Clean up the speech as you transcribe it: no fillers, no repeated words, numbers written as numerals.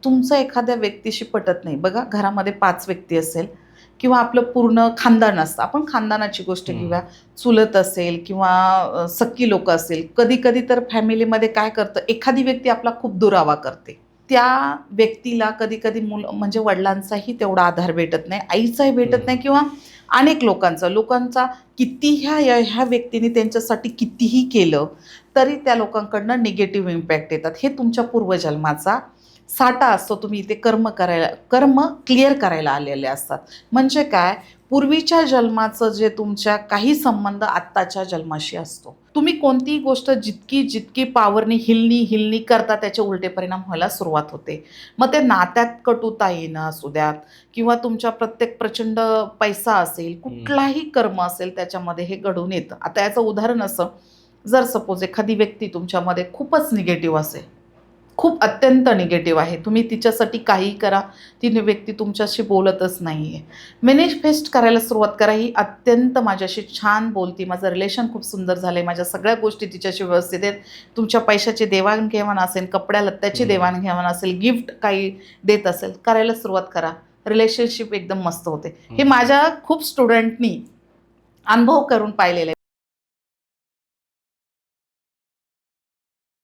तुमचं एखाद्या व्यक्तीशी पटत नाही. बघा घरामध्ये 5 व्यक्ती असेल किंवा आपलं पूर्ण खानदान असतं. आपण खानदानाची गोष्ट हं. घेऊया. चुलत असेल किंवा सख्खी लोकं असेल. कधी-कधी तर फॅमिलीमध्ये काय करतं, एखादी व्यक्ती आपला खूप दुरावा करते. त्या व्यक्तीला कधी-कधी म्हणजे वडिलांचाही तेवढा आधार भेटत नाही, आईचाही भेटत नाही हं. किंवा अनेक लोकांचा किती ह्या व्यक्तीने त्यांच्यासाठी कितीही केलं, तरी त्या लोकांकडनं निगेटिव्ह इम्पॅक्ट येतात. हे तुमच्या पूर्वजन्माचा साठा असतो. तुम्ही इथे कर्म क्लिअर करायला आलेले असतात. म्हणजे काय, पूर्वीच्या जन्माचं जे तुमच्या काही संबंध आत्ताच्या जन्माशी असतो. तुम्ही कोणतीही गोष्ट जितकी पॉवरनी हिलनी करता त्याचे उलटे परिणाम व्हायला सुरुवात होते. मग ते नात्यात कटुता येणं असू द्यात किंवा तुमच्या प्रत्येक प्रचंड पैसा असेल, हं. कुठलाही कर्म असेल त्याच्यामध्ये हे घडून येतं. आता याचं उदाहरण असं, जर सपोज एखादी व्यक्ती तुमच्यामध्ये खूपच निगेटिव्ह असेल, खूप अत्यंत निगेटिव्ह आहे. तुम्ही तिच्यासाठी काहीही करा, ती व्यक्ती तुमच्याशी बोलतच नाहीये. मॅनिफेस्ट करायला सुरुवात करा, ही अत्यंत माझ्याशी छान बोलती, माझं रिलेशन खूप सुंदर झालंय, माझ्या सगळ्या गोष्टी तिच्याशी व्यवस्थित आहेत. तुमच्या पैशाची देवाणघेवाण असेल, कपड्या-लत्त्याची हं. देवाणघेवाण असेल, गिफ्ट काही देत असेल, करायला सुरुवात करा. रिलेशनशिप एकदम मस्त होते. हे हं. माझ्या खूप स्टुडंटनी अनुभव करून पाहिलेलं आहे.